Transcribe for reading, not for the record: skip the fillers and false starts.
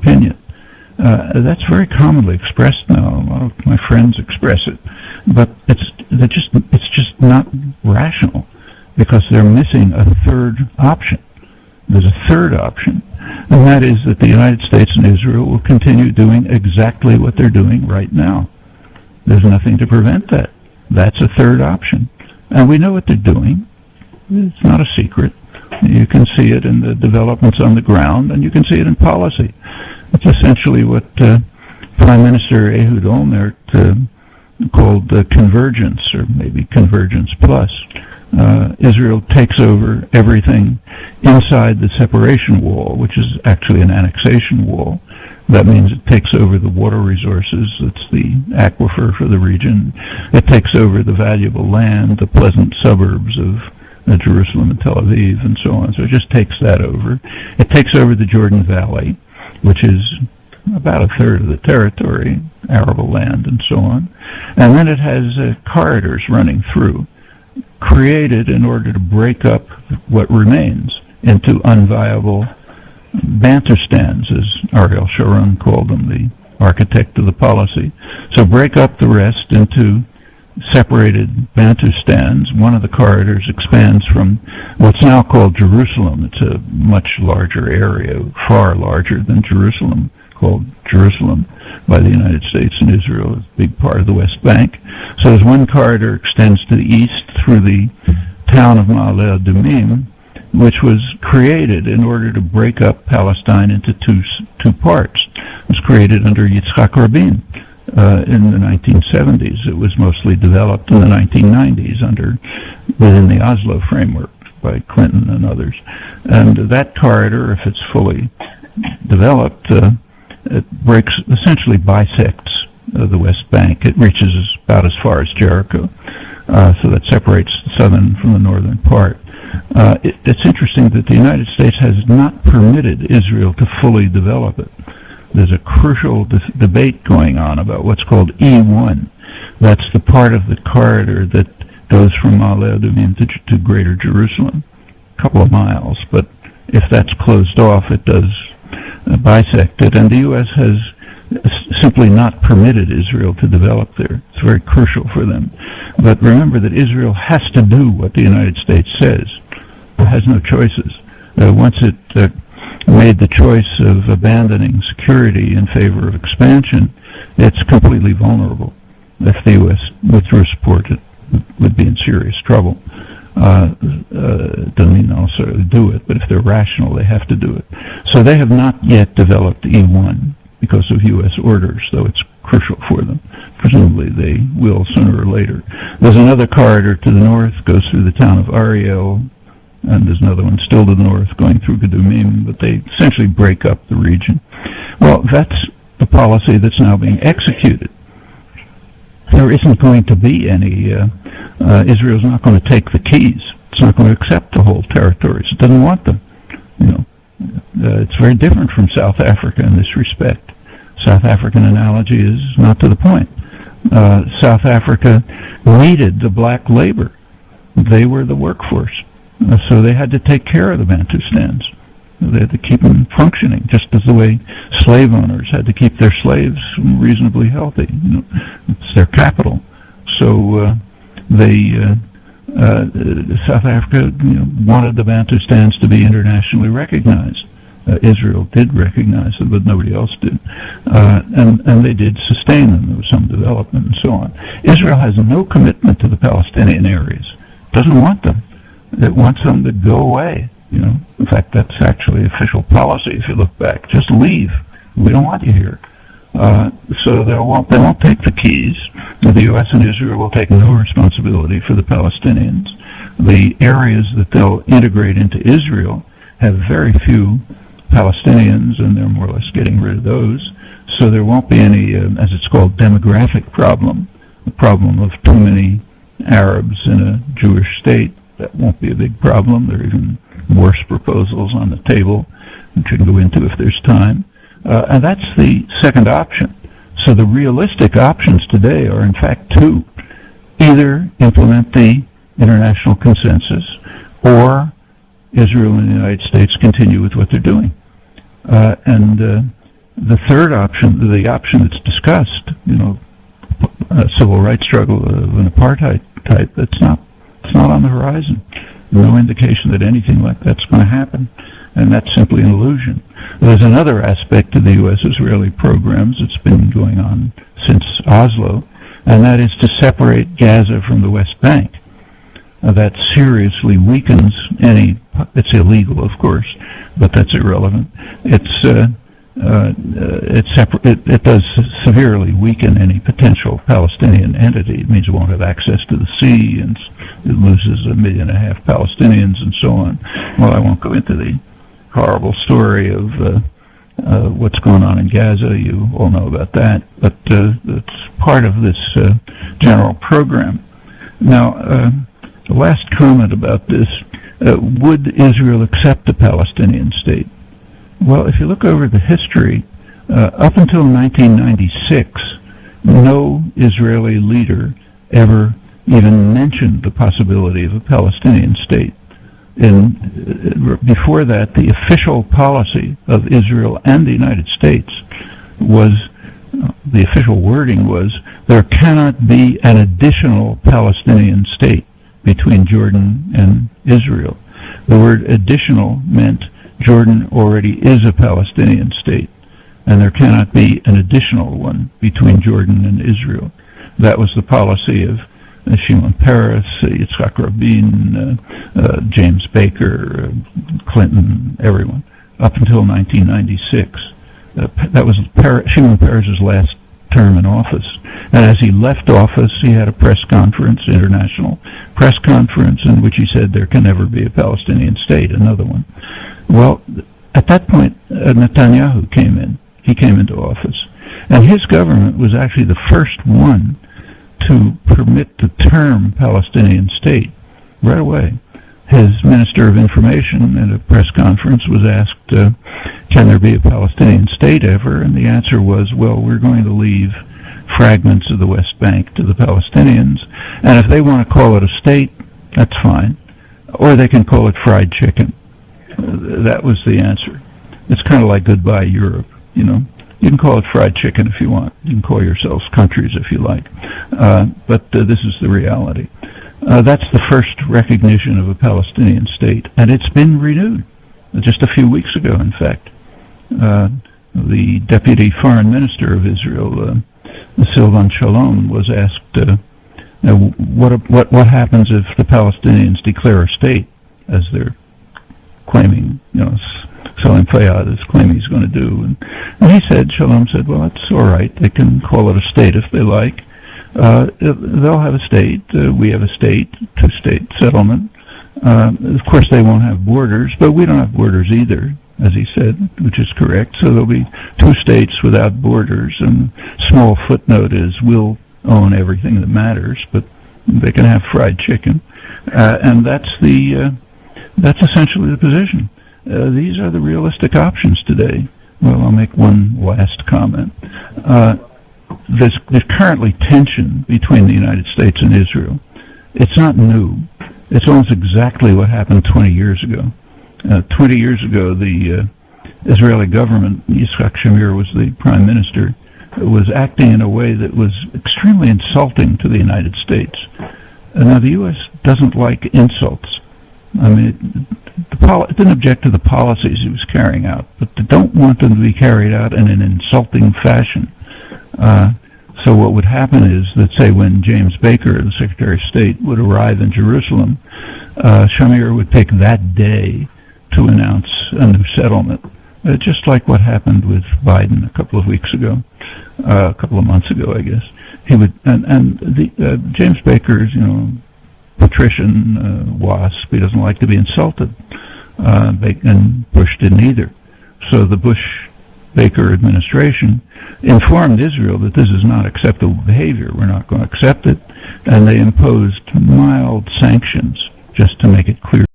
opinion. That's very commonly expressed now. A lot of my friends express it, but it's just not rational, because they're missing a third option. There's a third option, and that is that the United States and Israel will continue doing exactly what they're doing right now. There's nothing to prevent that. That's a third option. And we know what they're doing. It's not a secret. You can see it in the developments on the ground, and you can see it in policy. It's essentially what Prime Minister Ehud Olmert called convergence, or maybe convergence plus. Israel takes over everything inside the separation wall, which is actually an annexation wall. That means it takes over the water resources. It's the aquifer for the region. It takes over the valuable land, the pleasant suburbs of Jerusalem and Tel Aviv, and so on. So it just takes that over. It takes over the Jordan Valley, which is about a third of the territory, arable land, and so on. And then it has corridors running through, created in order to break up what remains into unviable bantustands, as Ariel Sharon called them, the architect of the policy. So break up the rest into separated bantustands. One of the corridors expands from what's now called Jerusalem. It's a much larger area, far larger than Jerusalem, called Jerusalem by the United States and Israel. It's a big part of the West Bank. So as one corridor extends to the east through the town of Ma'ale Adumim, which was created in order to break up Palestine into two parts. It was created under Yitzhak Rabin in the 1970s. It was mostly developed in the 1990s within the Oslo framework by Clinton and others. And that corridor, if it's fully developed, it essentially bisects the West Bank. It reaches about as far as Jericho. So that separates the southern from the northern part. It's interesting that the United States has not permitted Israel to fully develop it. There's a crucial debate going on about what's called E1. That's the part of the corridor that goes from Ma'ale Adumim to Greater Jerusalem, a couple of miles. But if that's closed off, it does bisect it. And the U.S. has simply not permitted Israel to develop there. It's very crucial for them. But remember that Israel has to do what the United States says. It has no choices. Once it made the choice of abandoning security in favor of expansion, it's completely vulnerable. If the U.S. withdrew support, it would be in serious trouble. It doesn't mean they'll necessarily do it, but if they're rational, they have to do it. So they have not yet developed E1 because of U.S. orders, though it's crucial for them. Presumably they will sooner or later. There's another corridor to the north, goes through the town of Ariel, and there's another one still to the north going through Gedumim, but they essentially break up the region. Well, that's the policy that's now being executed. There isn't going to be any, Israel's not going to take the keys. It's not going to accept the whole territories. It doesn't want them. It's very different from South Africa in this respect. South African analogy is not to the point. South Africa needed the black labor. They were the workforce. So they had to take care of the Bantustans. They had to keep them functioning, just as the way slave owners had to keep their slaves reasonably healthy. It's their capital. So South Africa wanted the Bantustans to be internationally recognized. Israel did recognize them, but nobody else did. And they did sustain them. There was some development and so on. Israel has no commitment to the Palestinian areas. It doesn't want them. It wants them to go away. In fact, that's actually official policy. If you look back, just leave. We don't want you here. So they won't take the keys. The U.S. and Israel will take no responsibility for the Palestinians. The areas that they'll integrate into Israel have very few Palestinians, and they're more or less getting rid of those. So there won't be any, as it's called, demographic problem, the problem of too many Arabs in a Jewish state. That won't be a big problem. There are even worse proposals on the table, which we can go into if there's time. And that's the second option. So the realistic options today are, in fact, two. Either implement the international consensus, or Israel and the United States continue with what they're doing. And The third option, the option that's discussed, a civil rights struggle of an apartheid type, it's not on the horizon. No indication that anything like that's going to happen, and that's simply an illusion. There's another aspect to the U.S. Israeli programs that's been going on since Oslo, and that is to separate Gaza from the West Bank. That seriously weakens it's illegal, of course, but that's irrelevant. It does severely weaken any potential Palestinian entity. It means it won't have access to the sea, and it loses 1.5 million Palestinians, and so on. Well, I won't go into the horrible story of what's going on in Gaza. You all know about that, but it's part of this general program. Now, the last comment about this, would Israel accept a Palestinian state? Well, if you look over the history, up until 1996, no Israeli leader ever even mentioned the possibility of a Palestinian state. Before that, the official policy of Israel and the United States was, the official wording was, there cannot be an additional Palestinian state between Jordan and Israel. The word additional meant Jordan already is a Palestinian state, and there cannot be an additional one between Jordan and Israel. That was the policy of Shimon Peres, Yitzhak Rabin, James Baker, Clinton, everyone, up until 1996. That was Shimon Peres' last term in office. And as he left office, he had a press conference, international press conference, in which he said there can never be a Palestinian state, another one. Well, at that point, Netanyahu came in. He came into office. And his government was actually the first one to permit the term Palestinian state right away. His Minister of Information at a press conference was asked, can there be a Palestinian state ever? And the answer was, well, we're going to leave fragments of the West Bank to the Palestinians, and if they want to call it a state, that's fine. Or they can call it fried chicken. That was the answer. It's kind of like goodbye Europe, You can call it fried chicken if you want. You can call yourselves countries if you like. But this is the reality. That's the first recognition of a Palestinian state, and it's been renewed just a few weeks ago, in fact. The deputy foreign minister of Israel, Silvan Shalom, was asked, what happens if the Palestinians declare a state, as they're claiming, Salim Fayyad is claiming he's going to do. And he said, Shalom said, well, that's all right. They can call it a state if they like. They'll have a state. We have a state, two-state settlement. Of course, they won't have borders, but we don't have borders either, as he said, which is correct. So there'll be two states without borders, and small footnote is we'll own everything that matters, but they can have fried chicken. And that's essentially the position. These are the realistic options today. Well, I'll make one last comment. There's currently tension between the United States and Israel. It's not new. It's almost exactly what happened 20 years ago. 20 years ago, the Israeli government, Yitzhak Shamir was the prime minister, was acting in a way that was extremely insulting to the United States. Now, the U.S. doesn't like insults. I mean, it didn't object to the policies he was carrying out, but they don't want them to be carried out in an insulting fashion. So what would happen is that, say, when James Baker, the Secretary of State, would arrive in Jerusalem, Shamir would pick that day to announce a new settlement, just like what happened with Biden a couple of weeks ago, a couple of months ago, I guess. He would, James Baker's, patrician, wasp. He doesn't like to be insulted, and Bush didn't either. So the Bush-Baker administration informed Israel that this is not acceptable behavior. We're not going to accept it, and they imposed mild sanctions just to make it clear